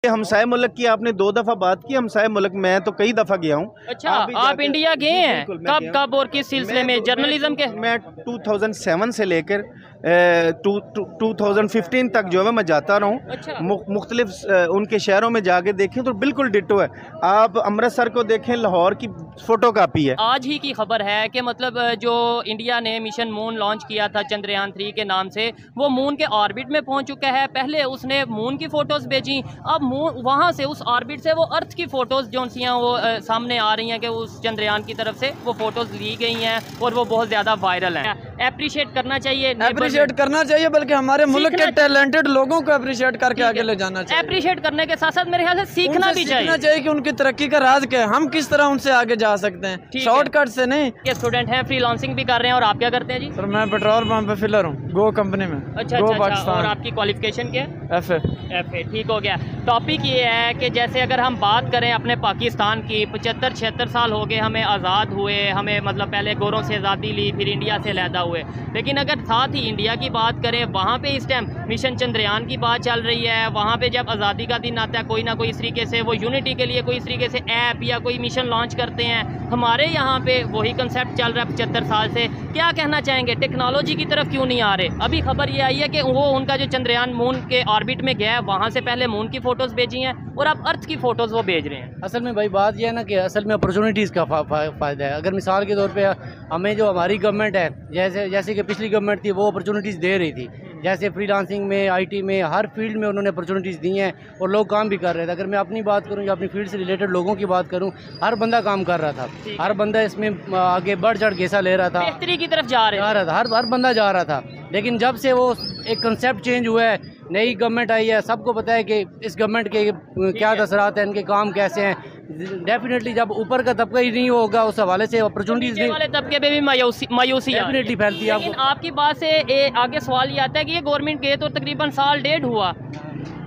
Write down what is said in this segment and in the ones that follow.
हमसाय मुल्क की आपने 2 दफ़ा बात की। हमसाय मुल्क मैं तो कई दफ़ा गया हूँ। अच्छा, आप इंडिया गए हैं? कब कब और किस सिलसिले में? जर्नलिज्म के? मैं 2007 से लेकर 2015 तक जो है मैं जाता रहा हूँ। अच्छा। मुख्तलिफ उनके शहरों में जाके देखें तो बिल्कुल डिटो है। आप अमृतसर को देखें, लाहौर की फ़ोटो कापी है। आज ही की खबर है कि मतलब जो इंडिया ने मिशन मून लॉन्च किया था चंद्रयान 3 के नाम से, वो मून के ऑर्बिट में पहुंच चुका है। पहले उसने मून की फ़ोटोज़ भेजी, अब मून वहाँ से उस ऑर्बिट से वो अर्थ की फ़ोटोज़ जो सी वो सामने आ रही हैं कि उस चंद्रयान की तरफ से वो फ़ोटोज़ ली गई हैं और वो बहुत ज़्यादा वायरल हैं। अप्रिशिएट करना चाहिए, अप्रिशिएट करना चाहिए, बल्कि हमारे मुल्क के टैलेंटेड लोगों को अप्रिशिएट करके आगे ले जाना चाहिए। अप्रिशिएट करने के साथ साथ मेरे ख्याल से सीखना भी चाहिए कि उनकी तरक्की का राज क्या है, हम किस तरह उनसे आगे जा सकते हैं, शॉर्टकट से नहीं। ये स्टूडेंट हैं, फ्रीलांसिंग भी कर रहे हैं, और आप क्या करते हैं जी? सर मैं पेट्रोल पंप पे फिलर हूँ, गो कंपनी में। अच्छा, और आपकी क्वालिफिकेशन क्या है? एफ ए, ठीक हो गया। टॉपिक ये है कि जैसे अगर हम बात करें अपने पाकिस्तान की, 75-76 साल हो गए हमें आज़ाद हुए, हमें मतलब पहले गोरों से आज़ादी ली, फिर इंडिया से अलहदा हुए। लेकिन अगर साथ ही इंडिया की बात करें, वहाँ पे इस टाइम मिशन चंद्रयान की बात चल रही है। वहाँ पे जब आज़ादी का दिन आता है, कोई ना कोई इस तरीके से वो यूनिटी के लिए कोई इस तरीके से ऐप या कोई मिशन लॉन्च करते हैं। हमारे यहाँ पे वही कंसेप्ट चल रहा है 75 साल से। क्या कहना चाहेंगे, टेक्नोलॉजी की तरफ क्यों नहीं आ रहे? अभी खबर ये आई है कि वो उनका जो चंद्रयान मून के ऑर्बिट में गया है, वहाँ से पहले मून की फ़ोटोज़ भेजी हैं और अब अर्थ की फ़ोटोज़ वो भेज रहे हैं। असल में भाई बात यह है ना कि असल में अपॉर्चुनिटीज़ का फ़ायदा है। अगर मिसाल के तौर पे हमें जो हमारी गवर्नमेंट है, जैसे कि पिछली गवर्नमेंट थी, वो अपॉर्चुनिटीज़ दे रही थी। जैसे फ्रीलांसिंग में, आईटी में, हर फील्ड में उन्होंने अपॉर्चुनिटीज़ दी हैं और लोग काम भी कर रहे थे। अगर मैं अपनी बात करूं या अपनी फील्ड से रिलेटेड लोगों की बात करूं, हर बंदा काम कर रहा था, हर बंदा इसमें आगे बढ़ चढ़ के हिस्सा ले रहा था, बेहतरी की तरफ जा रहा था, हर बंदा जा रहा था। लेकिन जब से वो एक कंसेप्ट चेंज हुआ है, नई गवर्नमेंट आई है, सबको पता है कि इस गवर्नमेंट के क्या असरात हैं, इनके काम कैसे हैं। डेफिनेटली जब ऊपर का तबका ही नहीं होगा, उस हवाले से अपॉर्चुनिटीज़ वाले तबके पे भी मायूसी डेफिनेटली फैलती है। लेकिन आपकी बात से आगे सवाल ये आता है कि ये गवर्नमेंट गए तो तकरीबन साल डेढ़ हुआ,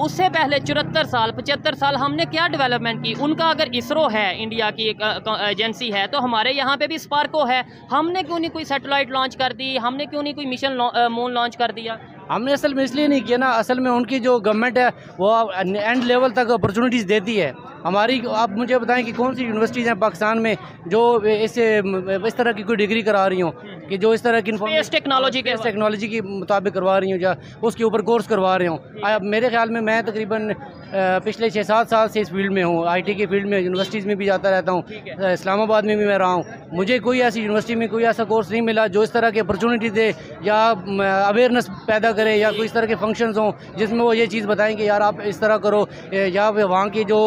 उससे पहले 74 साल 75 साल हमने क्या डेवलपमेंट की? उनका अगर इसरो है, इंडिया की एक एजेंसी है, तो हमारे यहाँ पे भी स्पार्को है। हमने क्यों नहीं कोई सैटेलाइट लॉन्च कर दी? हमने क्यों नहीं कोई मिशन मून लॉन्च कर दिया? हमने असल में इसलिए नहीं किया ना, असल में उनकी जो गवर्नमेंट है वो एंड लेवल तक अपॉर्चुनिटीज़ देती है। हमारी, आप मुझे बताएं कि कौन सी यूनिवर्सिटीज़ हैं पाकिस्तान में जो इस तरह की कोई डिग्री करा रही हूँ, कि जो इस तरह की स्पेस टेक्नोलॉजी के मुताबिक करवा रही हूँ, या उसके ऊपर कोर्स करवा रही हूँ। मेरे ख्याल में मैं तकरीबन पिछले 6-7 साल से इस फील्ड में हूँ, आईटी की फील्ड में, यूनिवर्सिटीज़ में भी जाता रहता हूँ, इस्लामाबाद में भी मैं रहा हूँ। मुझे कोई ऐसी यूनिवर्सिटी में कोई ऐसा कोर्स नहीं मिला जो इस तरह की अपॉर्चुनिटी दे या अवेयरनेस पैदा करे, या कोई इस तरह के फंक्शंस हों जिसमें वो ये चीज़ बताएं कि यार आप इस तरह करो, या वहाँ की जो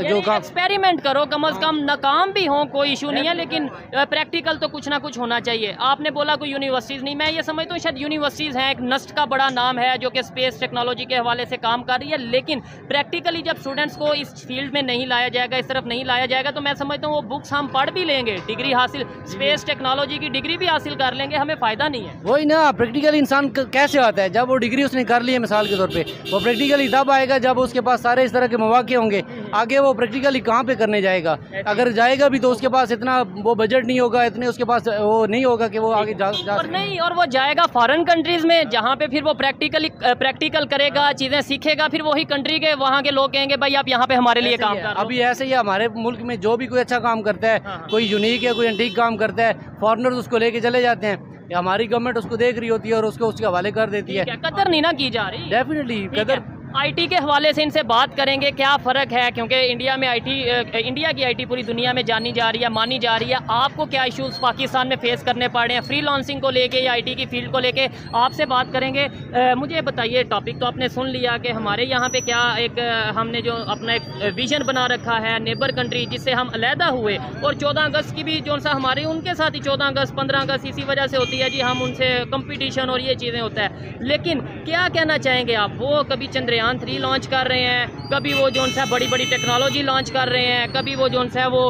एक्सपेरिमेंट करो, कम अज़ कम नाकाम भी हो कोई इशू नहीं है, लेकिन प्रैक्टिकल तो कुछ ना कुछ होना चाहिए। आपने बोला कोई यूनिवर्सिटीज़ नहीं, मैं ये समझता हूँ शायद यूनिवर्सिटीज़ हैं, एक नस्ट का बड़ा नाम है जो कि स्पेस टेक्नोलॉजी के हवाले से काम कर रही है, लेकिन प्रैक्टिकली जब स्टूडेंट्स को इस फील्ड में नहीं लाया जाएगा, इस तरफ नहीं लाया जाएगा, तो मैं समझता हूँ वो बुक्स हम पढ़ भी लेंगे, डिग्री हासिल, स्पेस टेक्नोलॉजी की डिग्री भी हासिल कर लेंगे, हमें फ़ायदा नहीं है। वही ना, प्रैक्टिकल इंसान कैसे आता है? जब वो डिग्री उसने कर ली है मिसाल के तौर पे, वो प्रैक्टिकली तब आएगा जब उसके पास सारे इस तरह के मौके होंगे। आगे वो प्रैक्टिकली कहाँ पे करने जाएगा? अगर जाएगा भी तो उसके पास इतना वो बजट नहीं होगा, इतने उसके पास वो नहीं होगा कि वो आगे जा नहीं, और वो जाएगा फॉरेन कंट्रीज़ में, जहाँ पे फिर वो प्रैक्टिकल करेगा, चीज़ें सीखेगा, फिर वही कंट्री के वहाँ के लोग कहेंगे भाई आप यहाँ पे हमारे लिए काम कर। अभी ऐसे ही हमारे मुल्क में जो भी कोई अच्छा काम करता है, कोई यूनिक है, कोई एंटीक काम करता है, फॉरेनर्स उसको लेके चले जाते हैं। हमारी गवर्नमेंट उसको देख रही होती है और उसको उसके हवाले कर देती है। कदर नहीं ना की जा रही। डेफिनेटली कदर। आईटी के हवाले से इनसे बात करेंगे, क्या फ़र्क है, क्योंकि इंडिया की आईटी पूरी दुनिया में जानी जा रही है, मानी जा रही है। आपको क्या इश्यूज पाकिस्तान में फेस करने पड़ रहे हैं फ्रीलांसिंग को लेके या आईटी की फील्ड को लेके? आपसे बात करेंगे। मुझे बताइए, टॉपिक तो आपने सुन लिया कि हमारे यहाँ पे क्या एक हमने जो अपना एक विजन बना रखा है, नेबर कंट्री जिससे हम अलहदा हुए, और 14 अगस्त की भी जो सा हमारे उनके साथ ही 14 अगस्त 15 अगस्त इसी वजह से होती है जी, हम उनसे कंपटीशन और ये चीज़ें होता है। लेकिन क्या कहना चाहेंगे आप? वो कभी चंद्रयान 3 लॉन्च कर रहे हैं, कभी वो जो सा बड़ी बड़ी टेक्नोलॉजी लॉन्च कर रहे हैं, कभी वो जो सा वो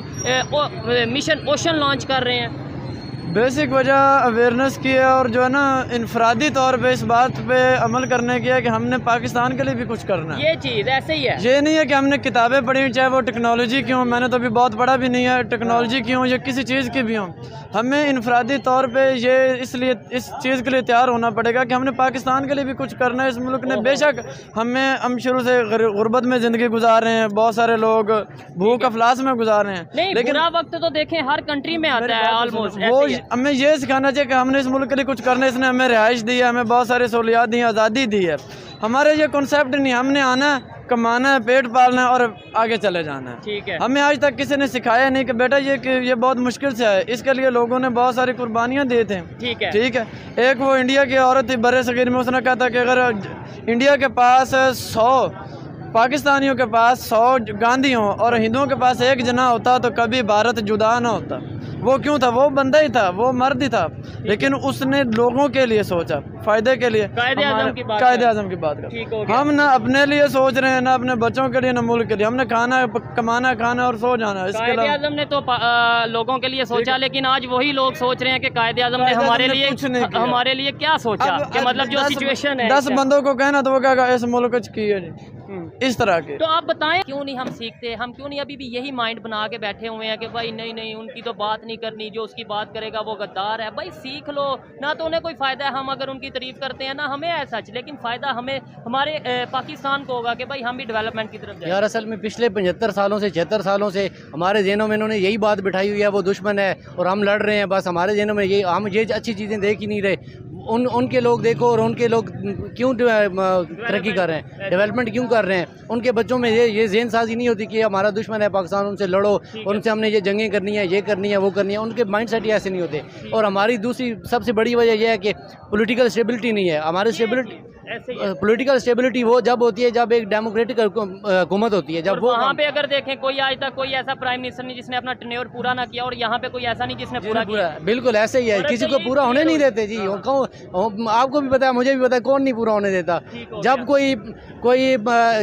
मिशन ओशन लॉन्च कर रहे हैं। बेसिक वजह अवेयरनेस की है और जो है ना इनफरादी तौर पे इस बात पे अमल करने की है कि हमने पाकिस्तान के लिए भी कुछ करना है। ये चीज़ ऐसे ही है, ये नहीं है कि हमने किताबें पढ़ी चाहे वो टेक्नोलॉजी की हो, मैंने तो अभी बहुत पढ़ा भी नहीं है, टेक्नोलॉजी की हो या किसी चीज़ की भी हो, हमें इनफरादी तौर पे ये इसलिए इस चीज़ के लिए तैयार होना पड़ेगा कि हमने पाकिस्तान के लिए भी कुछ करना है। इस मुल्क ने बेशक हम शुरू से गुर्बत में ज़िंदगी गुजार रहे हैं, बहुत सारे लोग भूख अफलास में गुजार रहे हैं, नहीं लेकिन बुरा वक्त तो देखें हर कंट्री में आता है ऑलमोस्ट। वो हमें ये सिखाना चाहिए कि हमने इस मुल्क के लिए कुछ करना है। इसने हमें रिहाइश दी है, हमें बहुत सारी सहूलियात दी हैं, आज़ादी दी है। हमारे ये कॉन्सेप्ट नहीं, हमने आना है, कमाना है, पेट पालना है और आगे चले जाना है। ठीक है, हमें आज तक किसी ने सिखाया नहीं कि बेटा ये बहुत मुश्किल से है। इसके लिए लोगों ने बहुत सारी कुर्बानियाँ दी थी। ठीक है, ठीक है। एक वो इंडिया की औरत थी बड़े सगीर में, उसने कहा था कि अगर इंडिया के पास 100 पाकिस्तानियों के पास 100 गांधी हों और हिंदुओं के पास एक जना होता तो कभी भारत जुदा ना होता। वो क्यों था? वो बंदा ही था, वो मर्द ही था, लेकिन उसने लोगों के लिए सोचा, फायदे के लिए। कायदे आज़म की बात कर ठीक हो गया। हम ना अपने लिए सोच रहे हैं, ना अपने बच्चों के लिए, ना मुल्क के लिए। हमने खाना कमाना, खाना और सो जाना। इसके कायदे आज़म ने तो लोगों के लिए सोचा, लेकिन आज वही लोग सोच रहे हैं कि कायदे आज़म ने हमारे लिए क्या सोचा, कि मतलब जो सिचुएशन है 10 बंदों को कहना तो वो क्या इस मुल्क की है जी, इस तरह के। तो आप बताएं क्यों नहीं हम सीखते, हम क्यों नहीं अभी भी यही माइंड बना के बैठे हुए हैं कि भाई नहीं उनकी तो बात नहीं करनी, जो उसकी बात करेगा वो गद्दार है। भाई सीख लो ना, तो उन्हें कोई फ़ायदा है हम अगर उनकी तारीफ करते हैं ना हमें है सच, लेकिन फ़ायदा हमें हमारे पाकिस्तान को होगा कि भाई हम भी डेवलपमेंट की तरफ जाएं। यार असल में पिछले 75 सालों से 76 सालों से हमारे जहनों में इन्होंने यही बात बिठाई हुई है, वो दुश्मन है और हम लड़ रहे हैं। बस हमारे जहनों में ये हम ये अच्छी चीज़ें देख ही नहीं रहे। उनके लोग देखो और उनके लोग क्यों तरक्की कर रहे हैं, डेवलपमेंट क्यों कर रहे हैं। उनके बच्चों में ये ज़हन साजी नहीं होती कि हमारा दुश्मन है पाकिस्तान, उनसे लड़ो और उनसे हमने ये जंगें करनी है, ये करनी है, वो करनी है। उनके माइंड सेट ही ऐसे नहीं होते। और हमारी दूसरी सबसे बड़ी वजह यह है कि पॉलिटिकल स्टेबिलिटी नहीं है। हमारी पॉलिटिकल स्टेबिलिटी वो जब होती है जब एक डेमोक्रेटिक हुकूमत होती है। जब वो वहाँ पे अगर देखें कोई आज तक कोई ऐसा प्राइम मिनिस्टर नहीं जिसने अपना टेन्योर पूरा ना किया, और यहाँ पे कोई ऐसा नहीं जिसने पूरा किया। बिल्कुल ऐसे ही है, किसी को पूरा होने नहीं देते जी। आपको भी पता है, मुझे भी पता है, कौन नहीं पूरा होने देता। जब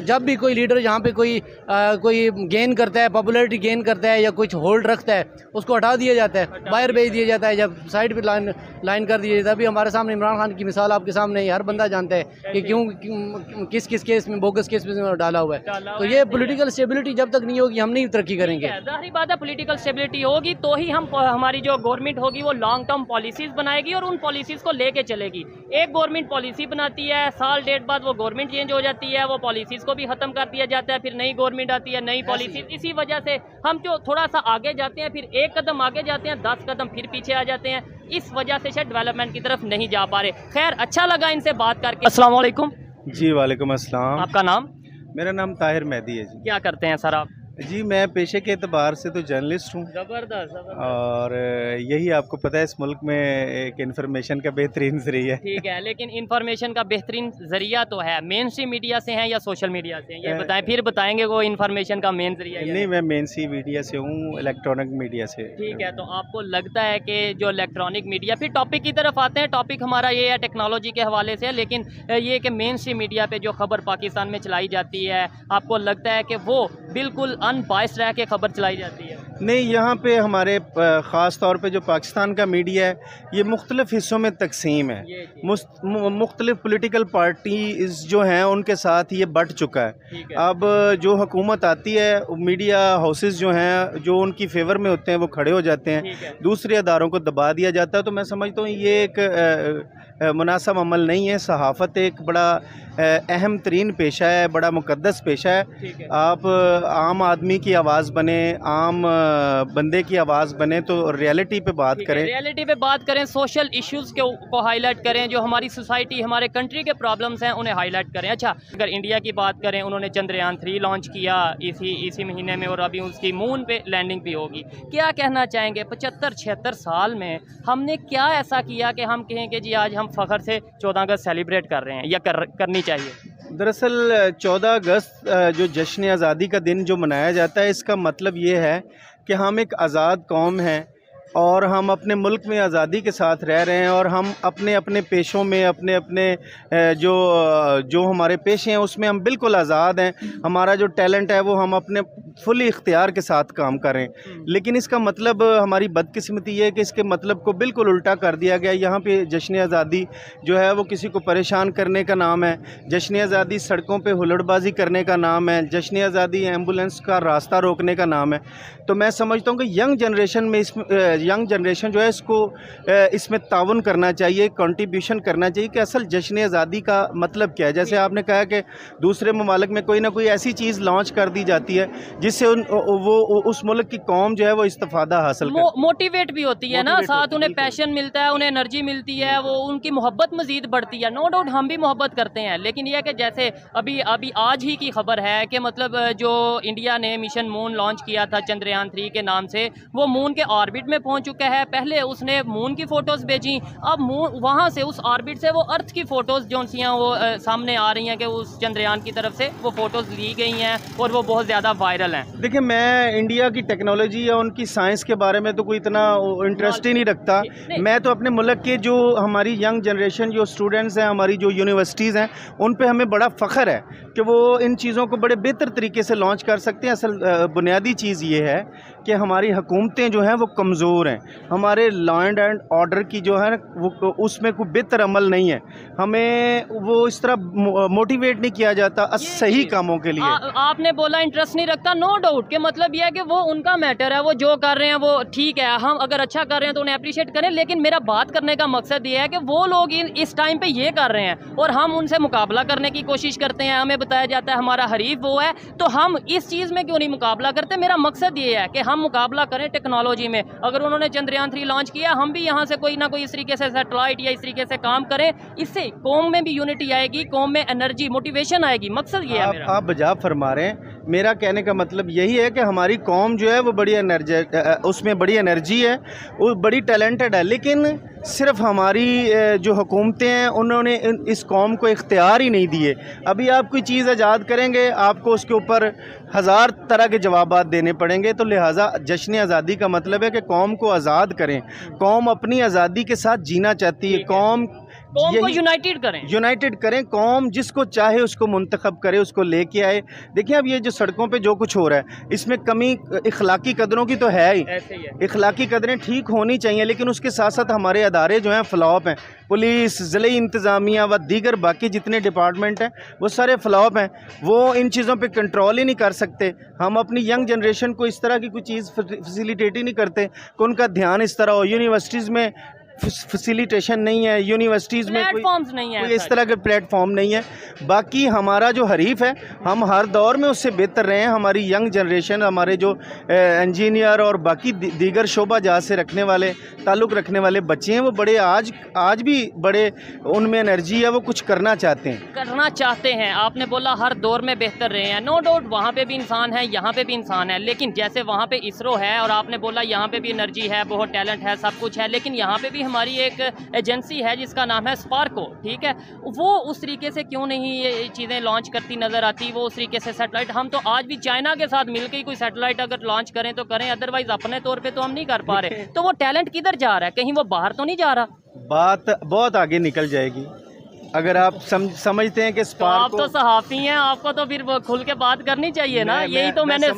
जब भी कोई लीडर यहाँ पे कोई गेन करता है, पॉपुलैरिटी गेन करता है या कुछ होल्ड रखता है, उसको हटा दिया जाता है, बाहर भेज दिया जाता है, जब साइड पे लाइन कर दिया जाता है। अभी हमारे सामने इमरान खान की मिसाल आपके सामने है, हर बंदा जानता है कि क्यों किस केस में, बोगस केस में डाला हुआ है। तो ये पॉलिटिकल स्टेबिलिटी जब तक नहीं होगी हम नहीं तरक्की करेंगे। जाहिर बात है, पॉलिटिकल स्टेबिलिटी होगी तो ही हमारी जो गवर्नमेंट होगी वो लॉन्ग टर्म पॉलिसीज बनाएगी और उन पॉलिसीज को लेके चलेगी। एक गवर्नमेंट पॉलिसी बनाती है, साल डेढ़ बाद वो गवर्नमेंट चेंज हो जाती है, वो पॉलिसीज को भी खत्म कर दिया जाता है, फिर नई गवर्नमेंट आती है, नई पॉलिसीज। इसी वजह से हम जो थोड़ा सा आगे जाते हैं, फिर एक कदम आगे जाते हैं, 10 कदम फिर पीछे आ जाते हैं। इस वजह से शायद डेवलपमेंट की तरफ नहीं जा पा रहे। खैर, अच्छा लगा इनसे बात करके। अस्सलाम वालेकुम। जी वालेकुम अस्सलाम। आपका नाम? मेरा नाम ताहिर मेहदी है जी। क्या करते हैं सर आप? जी मैं पेशे के एतबार से तो जर्नलिस्ट हूँ, जबरदस्त। और यही आपको पता है इस मुल्क में एक इन्फॉर्मेशन का बेहतरीन जरिया है। ठीक है, लेकिन इन्फॉर्मेशन का बेहतरीन जरिया तो है, मेन स्ट्रीम मीडिया से है या सोशल मीडिया से? ये बताएं, फिर बताएंगे वो इन्फॉर्मेशन का मेन जरिया। नहीं, मैं मेन स्ट्रीम मीडिया से हूँ, इलेक्ट्रॉनिक मीडिया से। ठीक है, तो आपको लगता है कि जो इलेक्ट्रॉनिक मीडिया, फिर टॉपिक की तरफ आते हैं। टॉपिक हमारा ये है टेक्नोलॉजी के हवाले से, लेकिन ये कि मेन स्ट्रीम मीडिया पे जो खबर पाकिस्तान में चलाई जाती है, आपको लगता है कि वो बिल्कुल अनबायस्ड रह के खबर चलाई जाती है? नहीं, यहाँ पे हमारे ख़ास तौर पे जो पाकिस्तान का मीडिया है ये मुख्तलिफ़ हिस्सों में तकसीम है। मुख्तलिफ़ पॉलिटिकल पार्टीज़ जो हैं उनके साथ ये बट चुका है। अब जो हुकूमत आती है, मीडिया हाउसेस जो हैं जो उनकी फेवर में होते हैं वो खड़े हो जाते हैं, दूसरे अदारों को दबा दिया जाता है। तो मैं समझता हूँ ये एक मुनासिब अमल नहीं है। सहाफ़त एक बड़ा अहम तरीन पेशा है, बड़ा मुक़द्दस पेशा है। आप आम आदमी की आवाज़ बने, आम बंदे की आवाज़ बने, तो रियलिटी पे बात करें, रियलिटी पे बात करें, सोशल इश्यूज़ को हाईलाइट करें, जो हमारी सोसाइटी, हमारे कंट्री के प्रॉब्लम्स हैं उन्हें हाईलाइट करें। अच्छा, अगर इंडिया की बात करें, उन्होंने चंद्रयान 3 लॉन्च किया इसी महीने में, और अभी उसकी मून पे लैंडिंग भी होगी। क्या कहना चाहेंगे, 75-76 साल में हमने क्या ऐसा किया कि हम कहें कि जी आज हम फ़ख्र से 14 अगस्त सेलिब्रेट कर रहे हैं, या करनी चाहिए? दरअसल 14 अगस्त जो जश्न आज़ादी का दिन जो मनाया जाता है, इसका मतलब ये है कि हम एक आज़ाद कौम हैं, और हम अपने मुल्क में आज़ादी के साथ रह रहे हैं, और हम अपने अपने पेशों में अपने अपने जो हमारे पेशे हैं उसमें हम बिल्कुल आज़ाद हैं। हमारा जो टैलेंट है वो हम अपने फुली इख्तियार के साथ काम करें। लेकिन इसका मतलब हमारी बदकिस्मती ये है कि इसके मतलब को बिल्कुल उल्टा कर दिया गया। यहाँ पे जश्न आज़ादी जो है वो किसी को परेशान करने का नाम है, जश्न आज़ादी सड़कों पे हुल्लड़बाजी करने का नाम है, जश्न आज़ादी एम्बुलेंस का रास्ता रोकने का नाम है। तो मैं समझता हूँ कि यंग जनरेशन में यंग जनरेशन जो है इसमें ताउन करना चाहिए, कंट्रीब्यूशन करना चाहिए कि असल जश्न आज़ादी का मतलब क्या है। जैसे आपने कहा कि दूसरे ममालिक में कोई ना कोई ऐसी चीज़ लॉन्च कर दी जाती है जिससे वो उस मुल्क की कौम जो है वो इस्तिफादा हासिल मोटिवेट भी होती है ना, साथ उन्हें पैशन मिलता है, उन्हें एनर्जी मिलती है, वो उनकी मोहब्बत मजीद बढ़ती है। नो डाउट हम भी मोहब्बत करते हैं, लेकिन यह कि जैसे अभी आज ही की खबर है कि मतलब जो इंडिया ने मिशन मून लॉन्च किया था चंद्रयान 3 के नाम से, वो मून के ऑर्बिट में पहुंच चुका है। पहले उसने मून की फ़ोटोज़ भेजी, अब मून वहाँ से उस ऑर्बिट से वो अर्थ की फ़ोटोज़ जो वो सामने आ रही हैं कि उस चंद्रयान की तरफ से वो फ़ोटोज़ ली गई हैं और वो बहुत ज़्यादा वायरल हैं। देखिए, मैं इंडिया की टेक्नोलॉजी या उनकी साइंस के बारे में तो कोई इतना इंटरेस्ट ही नहीं रखता। मैं तो अपने मुल्क के जो हमारी यंग जनरेशन जो स्टूडेंट्स हैं, हमारी जो यूनिवर्सिटीज़ हैं, उन पे हमें बड़ा फ़ख्र है कि वो इन चीज़ों को बड़े बेहतर तरीके से लॉन्च कर सकते हैं। असल बुनियादी चीज़ ये है कि हमारी हुकूमतें जो हैं वो कमज़ोर हैं। हमारे लॉ एंड ऑर्डर की जो है वो उसमें कोई बेहतर अमल नहीं है। हमें वो इस तरह मोटिवेट नहीं किया जाता सही कामों के लिए। आपने बोला इंटरेस्ट नहीं रखता, नो डाउट के मतलब यह है कि वो उनका मैटर है, वो जो कर रहे हैं वो ठीक है। हम अगर अच्छा कर रहे हैं तो उन्हें अप्रिशिएट करें, लेकिन मेरा बात करने का मकसद ये है कि वो लोग इस टाइम पे ये कर रहे हैं और हम उनसे मुकाबला करने की कोशिश करते हैं। हमें बताया जाता है हमारा हरीफ वो है, तो हम इस चीज़ में क्यों नहीं मुकाबला करते। मेरा मकसद ये है कि हम मुकाबला करें टेक्नोलॉजी में। अगर उन्होंने चंद्रयान 3 लॉन्च किया, हम भी यहाँ से कोई ना कोई इस तरीके से सैटेलाइट या इस तरीके से काम करें। इससे कौम में भी यूनिटी आएगी, कौम में एनर्जी मोटिवेशन आएगी। मकसद ये है मेरा। आप बजा फरमा रहे हैं। मेरा कहने का मतलब यही है कि हमारी कौम जो है वो बड़ी एनर्जी, उसमें बड़ी एनर्जी है, वो बड़ी टैलेंटेड है, लेकिन सिर्फ हमारी जो हुकूमतें हैं उन्होंने इस कौम को इख्तियार ही नहीं दिए। अभी आप कोई चीज़ आज़ाद करेंगे, आपको उसके ऊपर हज़ार तरह के जवाबात देने पड़ेंगे। तो लिहाजा जश्न आज़ादी का मतलब है कि कौम को आज़ाद करें। कौम अपनी आज़ादी के साथ जीना चाहती है। कौम को यूनाइटेड करें। कौम जिसको चाहे उसको मुंतखब करे, उसको लेके आए। देखिए, अब ये जो सड़कों पे जो कुछ हो रहा है, इसमें कमी इखलाकी कदरों की तो है ही। इखलाकी कदरें ठीक होनी चाहिए, लेकिन उसके साथ साथ हमारे अदारे जो हैं फ्लॉप हैं। पुलिस, ज़िले इंतज़ामिया व दीगर बाकी जितने डिपार्टमेंट हैं वो सारे फ्लॉप हैं। वो इन चीज़ों पे कंट्रोल ही नहीं कर सकते। हम अपनी यंग जनरेशन को इस तरह की कोई चीज़ फैसिलिटेट ही नहीं करते कि उनका ध्यान इस तरह हो। यूनिवर्सिटीज़ में फैसिलिटेशन नहीं है, यूनिवर्सिटीज़ में कोई इस तरह के प्लेटफॉर्म नहीं है। बाकी हमारा जो हरीफ है, हम हर दौर में उससे बेहतर रहे हैं। हमारी यंग जनरेशन, हमारे जो इंजीनियर और बाकी दीगर शोबा जहाँ से रखने वाले ताल्लुक़ रखने वाले बच्चे हैं, वो बड़े आज भी बड़े उनमें एनर्जी है, वो कुछ करना चाहते हैं। आपने बोला हर दौर में बेहतर रहे हैं, नो डाउट वहाँ पे भी इंसान है, यहाँ पे भी इंसान है। लेकिन जैसे वहाँ पे इसरो है और आपने बोला यहाँ पे भी एनर्जी है, बहुत टैलेंट है, सब कुछ है, लेकिन यहाँ पे भी हमारी एक एजेंसी है जिसका नाम है स्पार्को, ठीक है। वो उस तरीके से क्यों नहीं ये चीज़ें लॉन्च करती नज़र आती। वो उस तरीके से सैटेलाइट, हम तो आज भी चाइना के साथ मिलकर ही कोई सैटेलाइट अगर लॉन्च करें तो करें, अदरवाइज अपने तौर पे तो हम नहीं कर पा रहे। तो वो टैलेंट किधर जा रहा है? कहीं वो बाहर तो नहीं जा रहा? बात बहुत आगे निकल जाएगी अगर आप समझते हैं कि आप तो सहाफ़ी हैं, आपको तो फिर खुल के बात करनी चाहिए ना। यही तो मैंने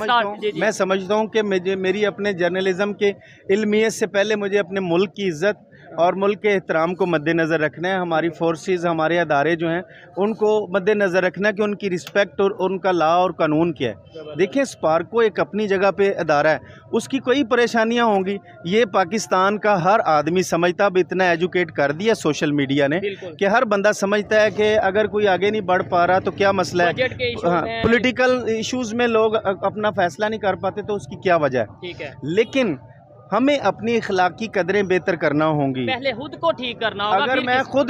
मैं समझता हूँ कि मेरी अपने जर्नलिज्म के इल्मियत से पहले मुझे अपने मुल्क की इज़्ज़त और मुल्क के एहतराम को मद्देनज़र रखना है। हमारी फोर्सेस, हमारे अदारे जो हैं उनको मद्देनज़र रखना है कि उनकी रिस्पेक्ट और उनका लॉ और कानून क्या है। देखिए, स्पार्को एक अपनी जगह पे अदारा है, उसकी कोई परेशानियां होंगी ये पाकिस्तान का हर आदमी समझता। अब इतना एजुकेट कर दिया सोशल मीडिया ने कि हर बंदा समझता है कि अगर कोई आगे नहीं बढ़ पा रहा तो क्या मसला है। हाँ, पॉलिटिकल इशूज़ में लोग अपना फैसला नहीं कर पाते तो उसकी क्या वजह है, ठीक है। लेकिन हमें अपनी इखलाकी कदरें बेहतर करना होंगी, पहले खुद को ठीक करना होगा। अगर मैं खुद